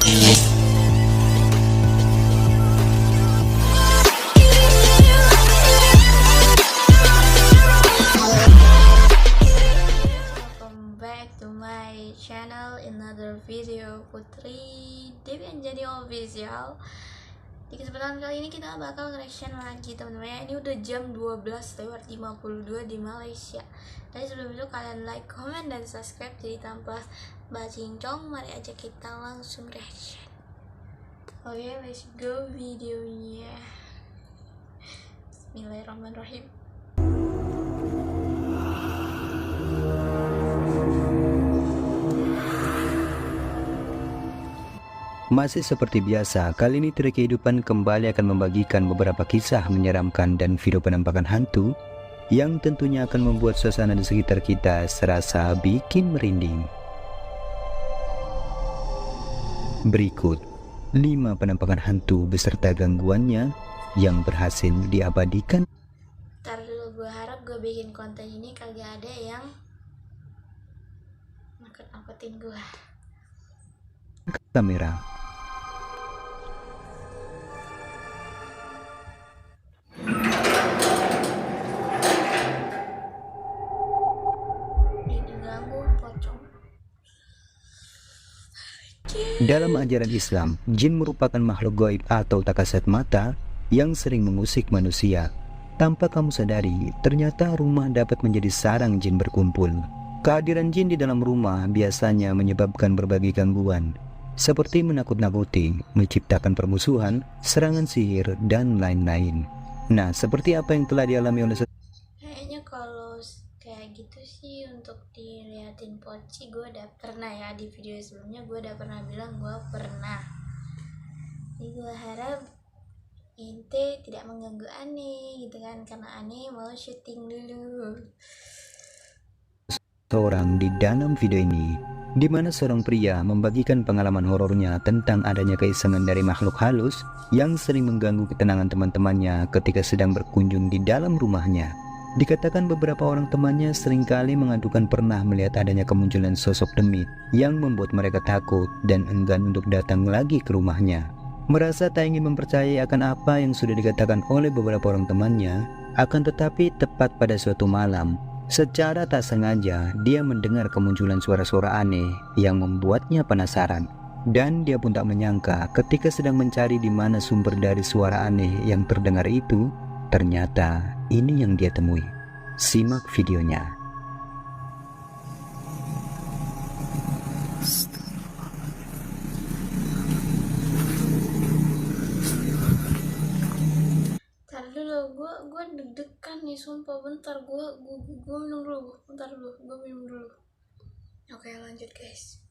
Welcome back to my channel, another video Putri Dewi Anjani Official. Di kesempatan kali ini kita bakal reaction lagi teman-teman ya. Ini udah jam 12:52 di Malaysia. Tapi sebelum itu kalian like, comment, dan subscribe. Jadi tanpa bacincong, mari aja kita langsung reaction. Oke, let's go videonya. Bismillahirrahmanirrahim. Masih seperti biasa, kali ini Trik Kehidupan kembali akan membagikan beberapa kisah menyeramkan dan video penampakan hantu yang tentunya akan membuat suasana di sekitar kita serasa bikin merinding. Berikut 5 penampakan hantu beserta gangguannya yang berhasil diabadikan. Ntar dulu, gue harap gue bikin konten ini kagak ada yang nakut-nakutin gue. Kamera. Dalam ajaran Islam, jin merupakan makhluk gaib atau tak kasat mata yang sering mengusik manusia. Tanpa kamu sadari, ternyata rumah dapat menjadi sarang jin berkumpul. Kehadiran jin di dalam rumah biasanya menyebabkan berbagai gangguan, seperti menakut-nakuti, menciptakan permusuhan, serangan sihir, dan lain-lain. Nah, seperti apa yang telah dialami oleh Kayaknya kalau kayak gitu sih untuk diliatin poci gue udah pernah ya. Di video sebelumnya gue udah pernah bilang gue pernah. Jadi gue harap ente tidak mengganggu aneh gitu kan, karena aneh mau syuting dulu. seorang di dalam video ini, di mana seorang pria membagikan pengalaman horornya tentang adanya keisengan dari makhluk halus yang sering mengganggu ketenangan teman-temannya ketika sedang berkunjung di dalam rumahnya. Dikatakan beberapa orang temannya seringkali mengadukan pernah melihat adanya kemunculan sosok demit yang membuat mereka takut dan enggan untuk datang lagi ke rumahnya. Merasa tak ingin mempercayai akan apa yang sudah dikatakan oleh beberapa orang temannya, akan tetapi tepat pada suatu malam, secara tak sengaja dia mendengar kemunculan suara-suara aneh yang membuatnya penasaran. Dan dia pun tak menyangka ketika sedang mencari di mana sumber dari suara aneh yang terdengar itu, ternyata ini yang dia temui. Simak videonya. Ntar dulu, gue deg-degan nih sumpah. Bentar, gue minum dulu. Bentar dulu, gue minum dulu. Oke, lanjut guys.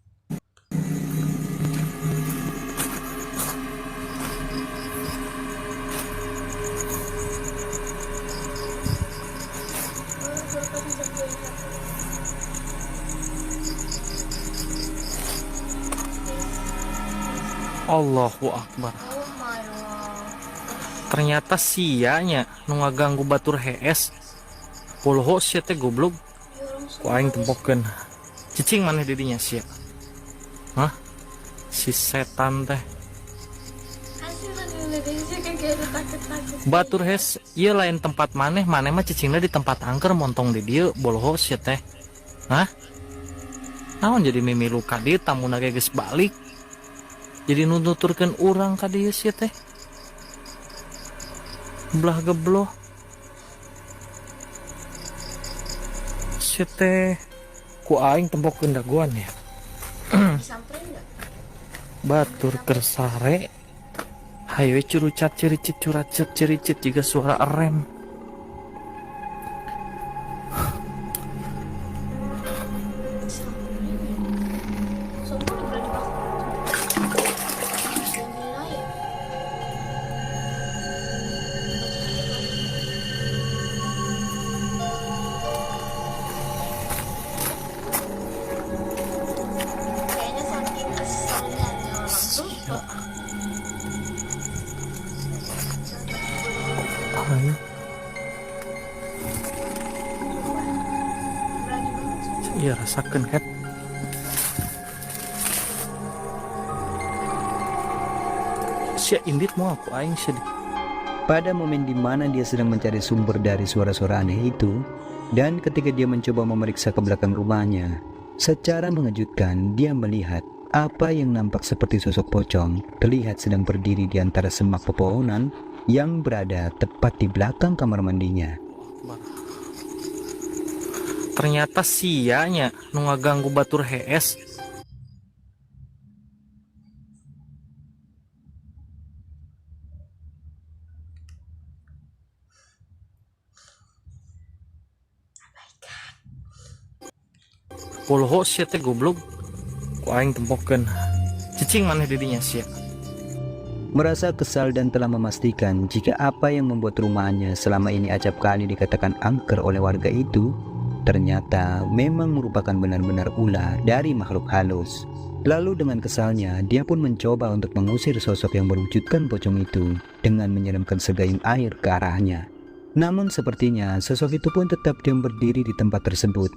Allahu Akbar. Oh my god. Ternyata sianya nu ngaganggu batur HS. Puluh sia teh goblok. Ku aing tempokeun. Cicing maneh didinya sia. Hah? Si setan teh. Batur HS ieu lain tempat maneh mah cicingna di tempat angker montong di dieu boloho sia teh. Hah? Naon jadi mimilu ka dieu tamuna ge geus balik. Jadi nuturkan orang ka dieu sia teh. Belah gebloh. Sia teh ku aing tempokeun daguan ya. Batur kersare. Hayo curucat ciricit curacet ciricit juga suara rem. Ayo. Iya rasakan kan. sia indit mau aku aing sedih. Pada momen di mana dia sedang mencari sumber dari suara-suara aneh itu, dan ketika dia mencoba memeriksa ke belakang rumahnya, secara mengejutkan dia melihat apa yang nampak seperti sosok pocong terlihat sedang berdiri di antara semak pepohonan yang berada tepat di belakang kamar mandinya. Ternyata sianya nu ngaganggu batur HS. Poloho sia teh goblok. Ku aing tempokeun. Cicing maneh didinya sia. Merasa kesal dan telah memastikan jika apa yang membuat rumahnya selama ini acap kali dikatakan angker oleh warga itu ternyata memang merupakan benar-benar ulah dari makhluk halus. Lalu dengan kesalnya dia pun mencoba untuk mengusir sosok yang berwujudkan pocong itu dengan menyiramkan segayung air ke arahnya. Namun sepertinya sosok itu pun tetap diam berdiri di tempat tersebut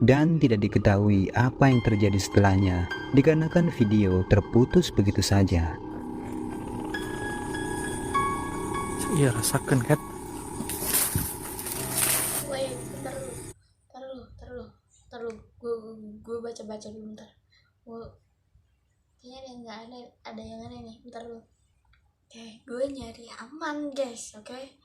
dan tidak diketahui apa yang terjadi setelahnya dikarenakan video terputus begitu saja. Iya rasakan kan. Wait, bentar lu. Gue baca dulu bentar. Kayaknya ada yang aneh nih. Bentar lu. Oke, gue nyari aman guys, oke?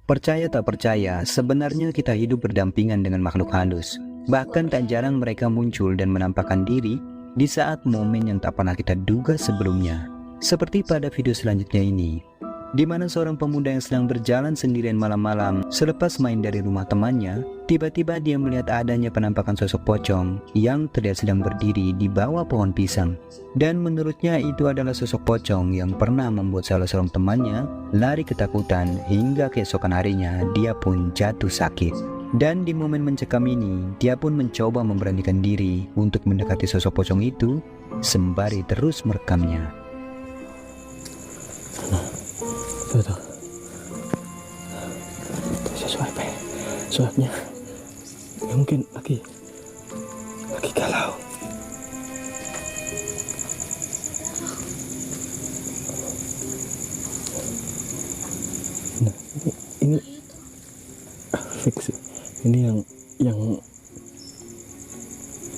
Percaya tak percaya, sebenarnya kita hidup berdampingan dengan makhluk halus. Bahkan tak jarang mereka muncul dan menampakkan diri di saat momen yang tak pernah kita duga sebelumnya. Seperti pada video selanjutnya ini, di mana seorang pemuda yang sedang berjalan sendirian malam-malam selepas main dari rumah temannya, tiba-tiba dia melihat adanya penampakan sosok pocong yang terlihat sedang berdiri di bawah pohon pisang. Dan menurutnya itu adalah sosok pocong yang pernah membuat salah seorang temannya lari ketakutan hingga keesokan harinya dia pun jatuh sakit. Dan di momen mencekam ini, dia pun mencoba memberanikan diri untuk mendekati sosok pocong itu sembari terus merekamnya. Tuh. Suapnya. Ya mungkin lagi galau. Nah, ini fix. Ini yang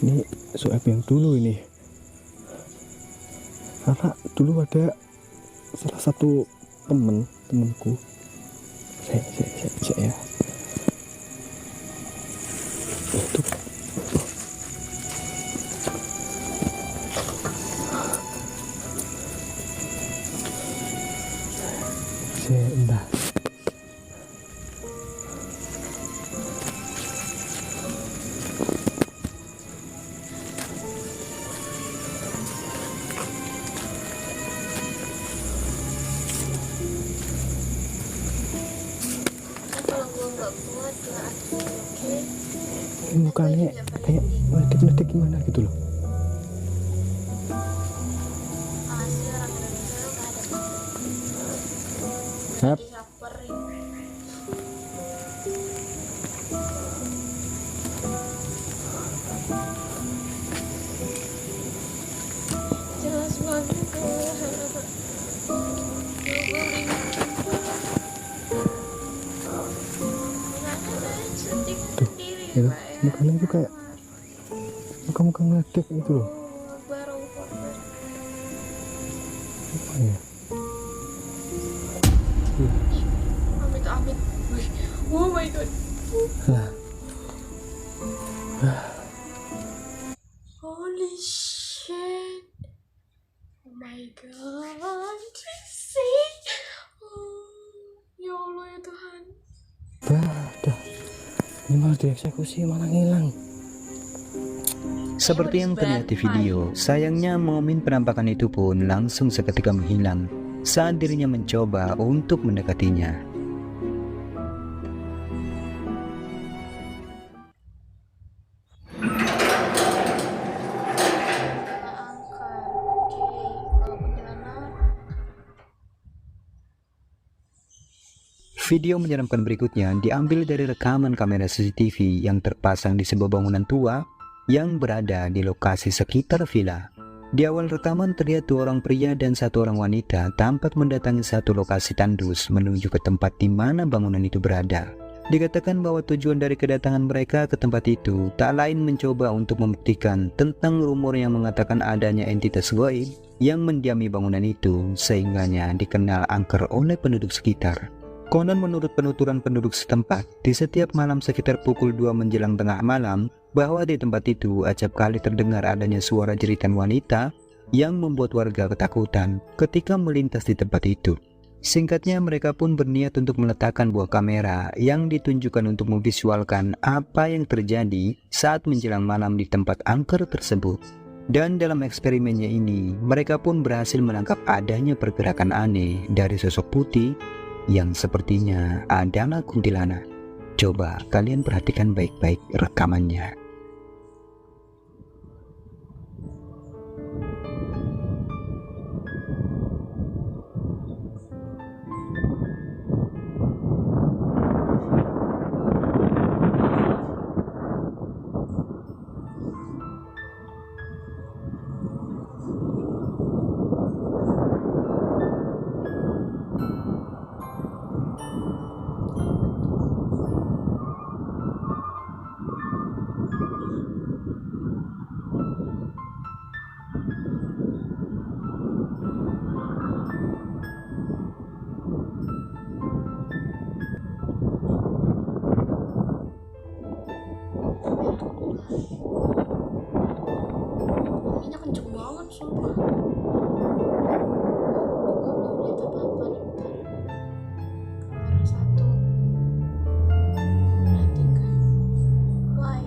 ini suap yang dulu ini. Karena dulu ada salah satu temenku saya itu entah Kalau gue nggak kuat lah, oke? mukanya kayak meledak-meledak gimana gitu loh. Asli orang Indonesia lu nggak ada. Hap. Disamperin. Jelas banget. Itu mukanya itu kayak muka ngeledek gitu loh. Apa ya? Amit. Oh my god. Holy shit. Oh my god. See? Ya Allah ya Tuhan. Dah. Ini malah dieksekusi malah ngilang. Seperti yang terlihat di video, sayangnya momen penampakan itu pun langsung seketika menghilang saat dirinya mencoba untuk mendekatinya. Video menyeramkan berikutnya diambil dari rekaman kamera CCTV yang terpasang di sebuah bangunan tua yang berada di lokasi sekitar villa. Di awal rekaman terlihat 2 orang pria dan 1 orang wanita tampak mendatangi satu lokasi tandus menuju ke tempat di mana bangunan itu berada. Dikatakan bahwa tujuan dari kedatangan mereka ke tempat itu tak lain mencoba untuk membuktikan tentang rumor yang mengatakan adanya entitas gaib yang mendiami bangunan itu sehingganya dikenal angker oleh penduduk sekitar. Konon menurut penuturan penduduk setempat, di setiap malam sekitar pukul 2 menjelang tengah malam, bahwa di tempat itu acap kali terdengar adanya suara jeritan wanita yang membuat warga ketakutan ketika melintas di tempat itu. Singkatnya, mereka pun berniat untuk meletakkan buah kamera yang ditunjukkan untuk memvisualkan apa yang terjadi saat menjelang malam di tempat angker tersebut. Dan dalam eksperimennya ini, mereka pun berhasil menangkap adanya pergerakan aneh dari sosok putih yang sepertinya adalah kuntilanak. Coba kalian perhatikan baik-baik rekamannya. Ini kenceng banget sumpah. Belum lihat apa-apa nih, bentar. Kamera 1. Perhatikan. Why?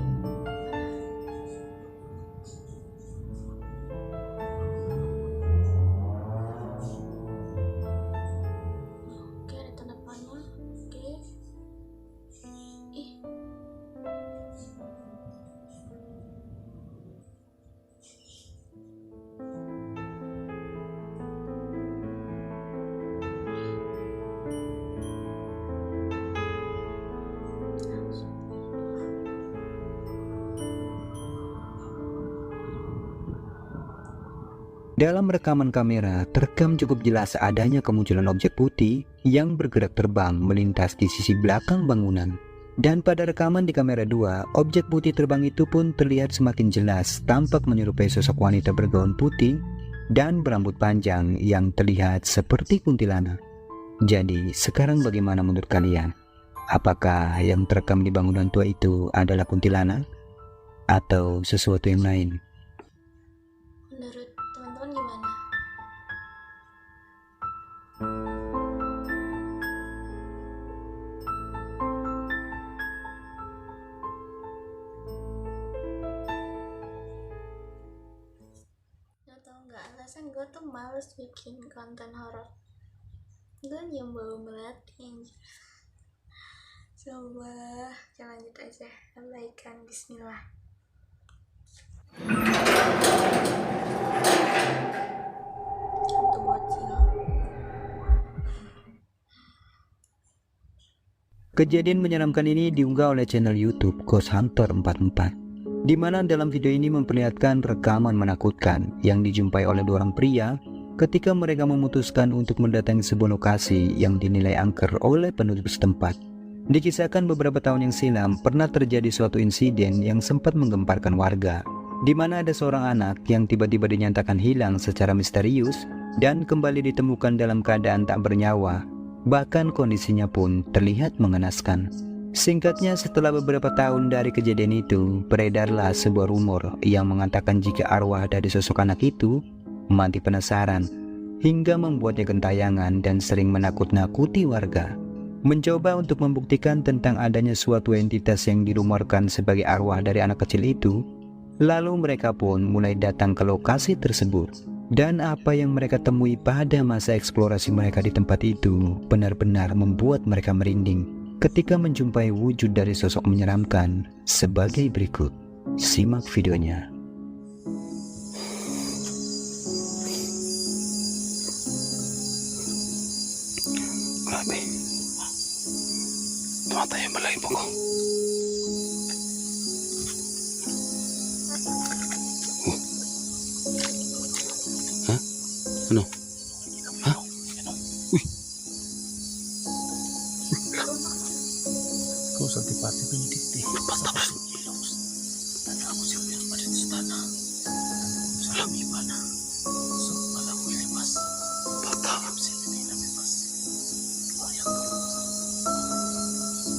Oke, ada tanda panah. Oke. Ih. Dalam rekaman kamera, terekam cukup jelas adanya kemunculan objek putih yang bergerak terbang melintas di sisi belakang bangunan. Dan pada rekaman di kamera 2, objek putih terbang itu pun terlihat semakin jelas, tampak menyerupai sosok wanita bergaun putih dan berambut panjang yang terlihat seperti kuntilanak. Jadi, sekarang bagaimana menurut kalian? Apakah yang terekam di bangunan tua itu adalah kuntilanak atau sesuatu yang lain? Menurut teman-teman gimana? Lo tau gak, alasan gue tuh males bikin konten horor. Gue nyembel melatih. Coba kita lanjut aja. Abaikan, bismillah. Hantu bocil. Kejadian menyeramkan ini diunggah oleh channel YouTube Ghost Hunter 44, di mana dalam video ini memperlihatkan rekaman menakutkan yang dijumpai oleh 2 orang pria ketika mereka memutuskan untuk mendatangi sebuah lokasi yang dinilai angker oleh penduduk setempat. Dikisahkan beberapa tahun yang silam pernah terjadi suatu insiden yang sempat menggemparkan warga, di mana ada seorang anak yang tiba-tiba dinyatakan hilang secara misterius dan kembali ditemukan dalam keadaan tak bernyawa. Bahkan kondisinya pun terlihat mengenaskan. Singkatnya, setelah beberapa tahun dari kejadian itu, beredarlah sebuah rumor yang mengatakan jika arwah dari sosok anak itu mati penasaran hingga membuatnya gentayangan dan sering menakut-nakuti warga. Mencoba untuk membuktikan tentang adanya suatu entitas yang dirumorkan sebagai arwah dari anak kecil itu, lalu mereka pun mulai datang ke lokasi tersebut. Dan apa yang mereka temui pada masa eksplorasi mereka di tempat itu benar-benar membuat mereka merinding ketika menjumpai wujud dari sosok menyeramkan sebagai berikut. Simak videonya. Tayo malay po ko. Hah? Ano? Hah? Uy! Kau sa tipati ko ni Titi. Basta ba? Tanda ako siya pero pa dito sa tanah. Sa lami pa na. So, alam ko ilipas. Bata. Siya na inamipas. Bayang ko.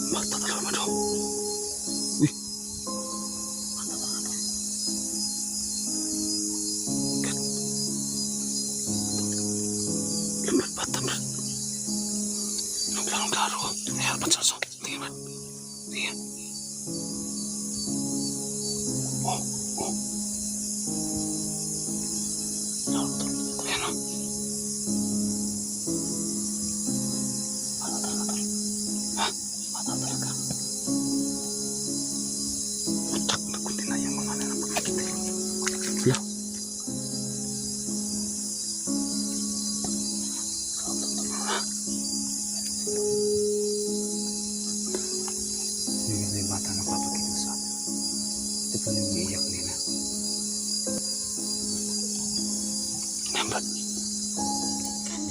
Mata talaga mo daw. Uy! Mata talaga mo. Kan? Lambat bata mo. Nung bilang klaro. Ay, harapan sa aso. Tingin mo. Tingin. Oh, oh. Lalo betul. Ayan o. Mata talaga tol. Ha? Mata talaga. Utak na kundi na yung mga nalang kita. Wala. Ha? Hindi na yung bata na papakita sa atin. Ito pa yung iiyak nila. Nambat. Kan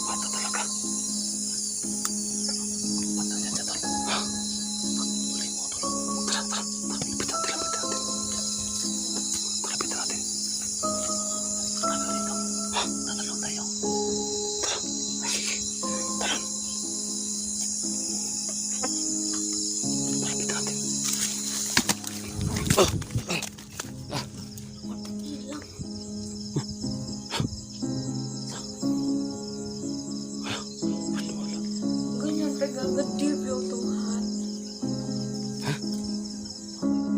Bata talaga. Bata yan siya tol. Ha? Tuloy mo tol. Tara, tara. Lapitan natin, lapitan natin. Lapitan natin. Ano dito? Ha? Tatalong tayo. Tara. Ay, tara. Lapitan natin. hilang. Ganyan gagedip ya Tuhan.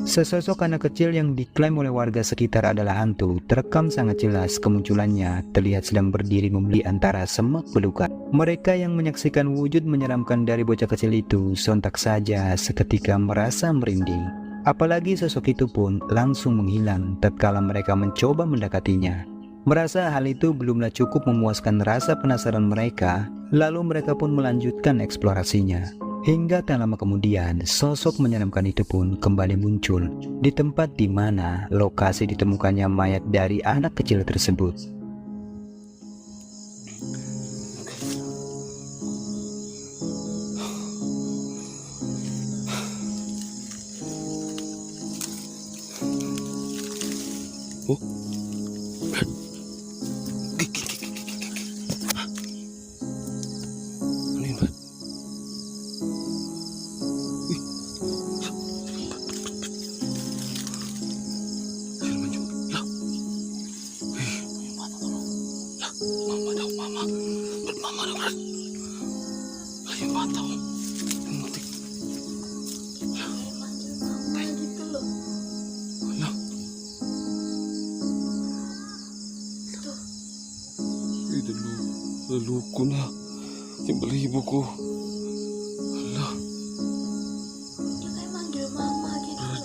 Sesosok anak kecil yang diklaim oleh warga sekitar adalah hantu terekam sangat jelas. Kemunculannya terlihat sedang berdiri membeli antara semak belukar. Mereka yang menyaksikan wujud menyeramkan dari bocah kecil itu sontak saja seketika merasa merinding. Apalagi sosok itu pun langsung menghilang tatkala mereka mencoba mendekatinya. Merasa hal itu belumlah cukup memuaskan rasa penasaran mereka, lalu mereka pun melanjutkan eksplorasinya. Hingga tak lama kemudian, sosok menyeramkan itu pun kembali muncul di tempat di mana lokasi ditemukannya mayat dari anak kecil tersebut. Oh. Ano yun ba? Uy. Ano naman yun? La. Uy. Yung bata to. La. Mama daw, mama. Ba't mama daw, Brad? La, yung bata ko. Yung matik. La. Manggil mama gitu loh. La. Tuh, Ay, naluko na. Yung balahibo ko. Ala. dia kayak manggil mama gitu loh.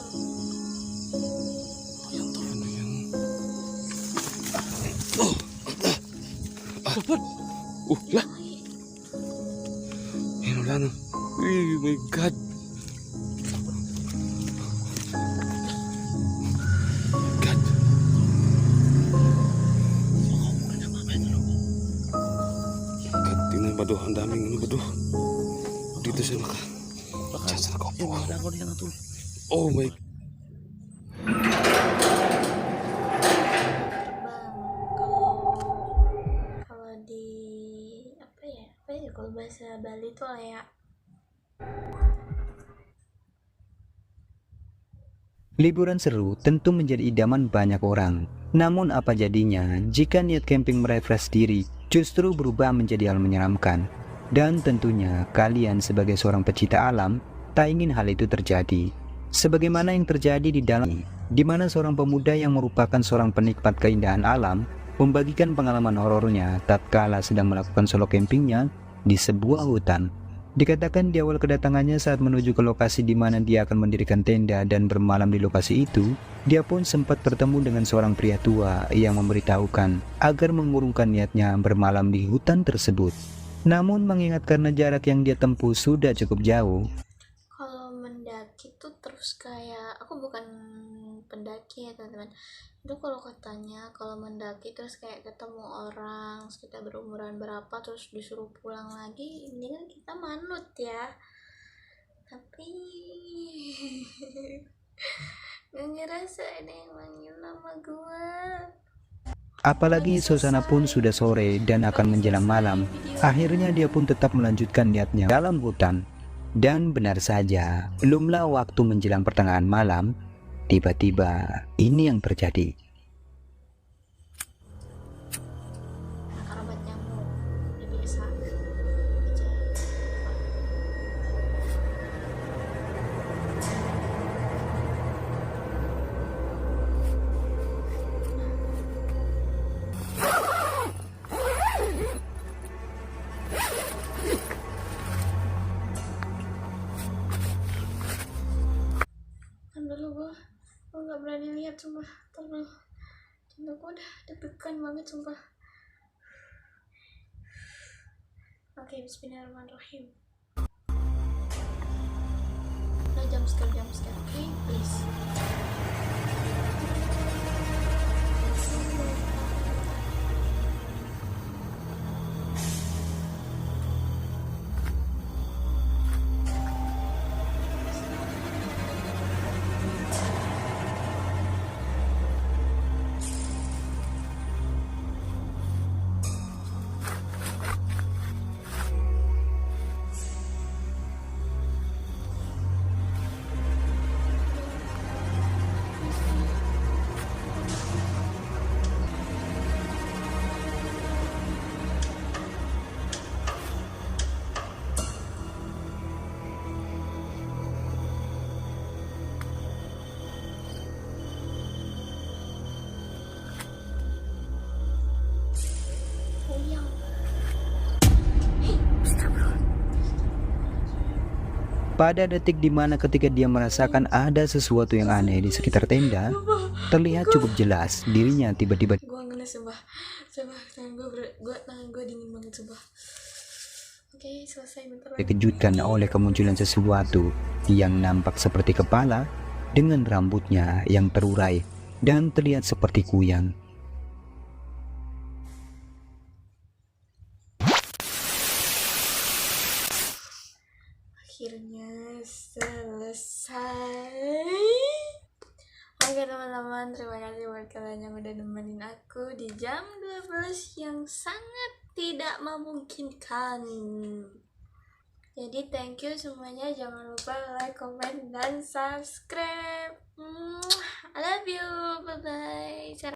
Ano yan to? Ano yan? Oh! Brad! Oh, la! Yan, wala na. Uy, my God! God! God, tingnan ba do? Ang daming ano ba do? Dito siya Diyan sa nakaupo. Oh my... Bang, kalau di apa ya kalau bahasa Bali itu kayak Liburan seru tentu menjadi idaman banyak orang. Namun apa jadinya jika niat camping merefresh diri justru berubah menjadi hal menyeramkan? Dan tentunya kalian sebagai seorang pecinta alam tak ingin hal itu terjadi. Sebagaimana yang terjadi di dalam, di mana seorang pemuda yang merupakan seorang penikmat keindahan alam membagikan pengalaman horornya tatkala sedang melakukan solo campingnya di sebuah hutan. Dikatakan di awal kedatangannya saat menuju ke lokasi di mana dia akan mendirikan tenda dan bermalam di lokasi itu, dia pun sempat bertemu dengan seorang pria tua yang memberitahukan agar mengurungkan niatnya bermalam di hutan tersebut. Namun mengingat karena jarak yang dia tempuh sudah cukup jauh, Kalau mendaki tuh terus kayak, aku bukan pendaki ya teman-teman, itu kalau katanya kalau mendaki terus kayak ketemu orang sekitar berumuran berapa terus disuruh pulang lagi, ini kan kita manut ya, tapi gak ngerasa ada yang manggil nama gua. apalagi suasana pun sudah sore dan akan menjelang malam. Akhirnya dia pun tetap melanjutkan niatnya dalam hutan. Dan benar saja, belumlah waktu menjelang pertengahan malam, tiba-tiba ini yang terjadi. Karena obat nyamuk udah biasa aja. Kan dulu gue nggak berani lihat, sumpah. Terlalu cinta gue udah deg-degan banget, sumpah. Oke, bismillahirrahmanirrahim. No jump scare, oke, please. Oh iya. Pada detik dimana ketika dia merasakan ada sesuatu yang aneh di sekitar tenda, terlihat cukup jelas dirinya tiba-tiba Gue ngenes, sumpah, tangan gue dingin banget, sumpah. Oke, selesai, bentar lagi. dikejutkan oleh kemunculan sesuatu yang nampak seperti kepala dengan rambutnya yang terurai dan terlihat seperti kuyang. Akhirnya selesai. Oke teman-teman, terima kasih buat kalian yang udah nemenin aku di jam 12 yang sangat tidak memungkinkan. Jadi thank you semuanya, jangan lupa like, comment, dan subscribe. I love you, bye bye.